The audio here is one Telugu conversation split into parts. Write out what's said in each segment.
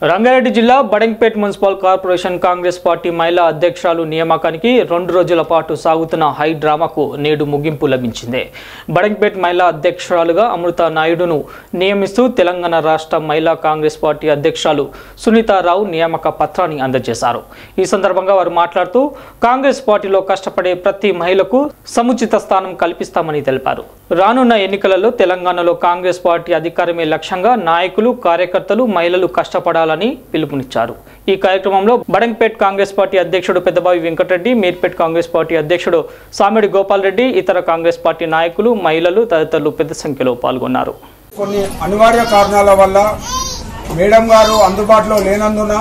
రంగారెడ్డి జిల్లా Badangpet municipal corporation Congress party మహిళా అధ్యక్షురాలు నియామకానికి 2 రోజుల పాటు సాగుతున్న హై డ్రామాకు నేడు ముగింపు లభించింది. బడంగ్పేట్ మహిళా అధ్యక్షురాలుగా అమృత నాయుడును నియమిస్తూ తెలంగాణ రాష్ట్ర మహిళా కాంగ్రెస్ పార్టీ అధ్యక్షురాలు సునీతారావు నియామక పత్రాన్ని అందజేశారు. ఈ సందర్భంగా వారు మాట్లాడుతూ కాంగ్రెస్ పార్టీలో కష్టపడే ప్రతి మహిళకు సముచిత స్థానం కల్పిస్తామని తెలిపారు. రానున్న ఎన్నికలలో తెలంగాణలో కాంగ్రెస్ పార్టీ అధికారమే లక్ష్యంగా నాయకులు, కార్యకర్తలు, మహిళలు కష్టపడాలని పిలుపునిచ్చారు. ఈ కార్యక్రమంలో బడంగ్పేట్ కాంగ్రెస్ పార్టీ అధ్యక్షుడు పెద్దబావి వెంకటరెడ్డి, మీర్పేట్ కాంగ్రెస్ పార్టీ అధ్యక్షుడు సామిడి గోపాల్ రెడ్డి, ఇతర కాంగ్రెస్ పార్టీ నాయకులు, మహిళలు తదితరులు పెద్ద సంఖ్యలో పాల్గొన్నారు. కొన్ని అనివార్య కారణాల వల్ల మేడం గారు అందుబాటులో లేనందున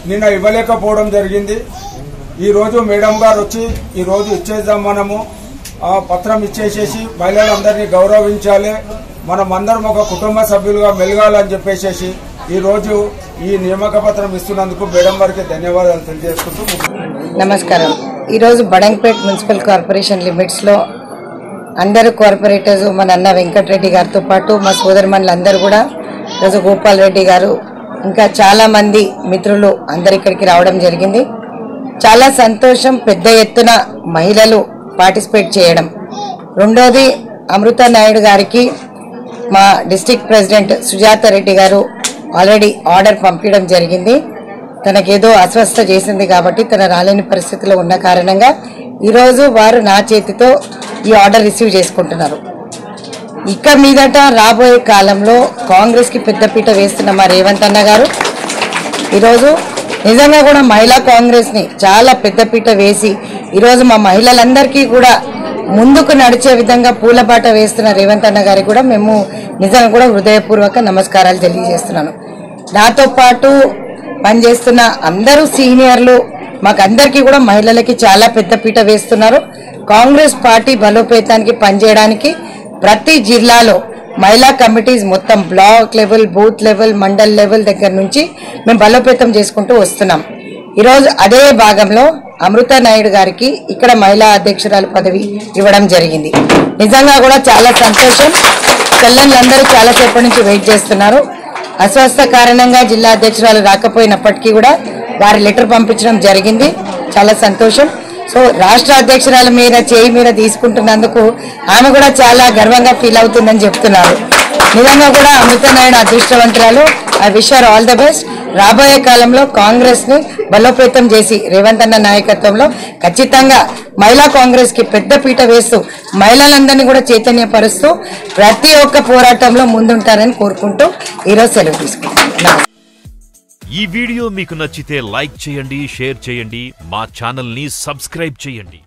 నిన్న ఇవ్వలేకపోవడం జరిగింది. ఈరోజు మేడం గారు వచ్చి ఈరోజు ఇచ్చేద్దాం, మనము ఆ పత్రం ఇచ్చేసేసి మహిళలందరినీ గౌరవించాలి, మనం అందరం ఒక కుటుంబ సభ్యులుగా మెలగాలని చెప్పేసి ఈరోజు ఈ నియామక పత్రం ఇస్తున్నందుకు మేడం గారికి ధన్యవాదాలు తెలియజేసుకుంటూ. నమస్కారం. ఈరోజు బడంగ్పేట్ మున్సిపల్ కార్పొరేషన్ లిమిట్స్లో అందరు కార్పొరేటర్స్ మన అన్న వెంకటరెడ్డి గారితో పాటు మా సోదరుమణులందరూ కూడా, ఈరోజు గోపాల్ రెడ్డి గారు, ఇంకా చాలామంది మిత్రులు అందరు ఇక్కడికి రావడం జరిగింది. చాలా సంతోషం, పెద్ద ఎత్తున మహిళలు పార్టిసిపేట్ చేయడం. రెండోది, అమృత నాయుడు గారికి మా డిస్ట్రిక్ట్ ప్రెసిడెంట్ సుజాత రెడ్డి గారు ఆల్రెడీ ఆర్డర్ పంపించడం జరిగింది. తనకేదో అస్వస్థ చేసింది కాబట్టి తన రాలేని పరిస్థితిలో ఉన్న కారణంగా ఈరోజు వారు నా చేతితో ఈ ఆర్డర్ రిసీవ్ చేసుకుంటున్నారు. ఇక మీదట రాబోయే కాలంలో కాంగ్రెస్కి పెద్దపీట వేస్తున్న మా రేవంత్ అన్న గారు ఈరోజు నిజంగా కూడా మహిళా కాంగ్రెస్ని చాలా పెద్దపీట వేసి ఈరోజు మా మహిళలందరికీ కూడా ముందుకు నడిచే విధంగా పూలబాట వేస్తున్న రేవంత్ అన్న గారికి కూడా మేము నిజంగా కూడా హృదయపూర్వక నమస్కారాలు తెలియజేస్తున్నాను. నాతో పాటు పనిచేస్తున్న అందరూ సీనియర్లు మాకందరికీ కూడా మహిళలకి చాలా పెద్దపీట వేస్తున్నారు. కాంగ్రెస్ పార్టీ బలోపేతానికి పనిచేయడానికి ప్రతి జిల్లాలో మహిళా కమిటీస్ మొత్తం block level, booth level, mandal level దగ్గర నుంచి మేము బలోపేతం చేసుకుంటూ వస్తున్నాం. ఈరోజు అదే భాగంలో అమృత నాయుడు గారికి ఇక్కడ మహిళా అధ్యక్షురాలు పదవి ఇవ్వడం జరిగింది. నిజంగా కూడా చాలా సంతోషం. పిల్లలందరూ చాలాసేపటి నుంచి వెయిట్ చేస్తున్నారు. అస్వస్థ కారణంగా జిల్లా అధ్యక్షురాలు రాకపోయినప్పటికీ కూడా వారి లెటర్ పంపించడం జరిగింది. చాలా సంతోషం. సో రాష్ట్ర అధ్యక్షురాల మీద చేయి మీద తీసుకుంటున్నందుకు ఆమె కూడా చాలా గర్వంగా ఫీల్ అవుతుందని చెప్తున్నారు. నిజంగా కూడా అమృత నాయుడు అదృష్టవంతురాలు. I wish her all the best. రాబోయే కాలంలో కాంగ్రెస్ ని బలోపేతం చేసి రేవంత్ అన్న నాయకత్వంలో ఖచ్చితంగా మహిళా కాంగ్రెస్ కి పెద్ద పీట వేస్తూ మహిళలందరినీ కూడా చైతన్యపరుస్తూ ప్రతి ఒక్క పోరాటంలో ముందుంటారని కోరుకుంటూ ఈరోజు సెలవు తీసుకుంటున్నాను. ఈ వీడియో మీకు నచ్చితే లైక్ చేయండి, షేర్ చేయండి, మా ఛానల్ ని సబ్స్క్రైబ్ చేయండి.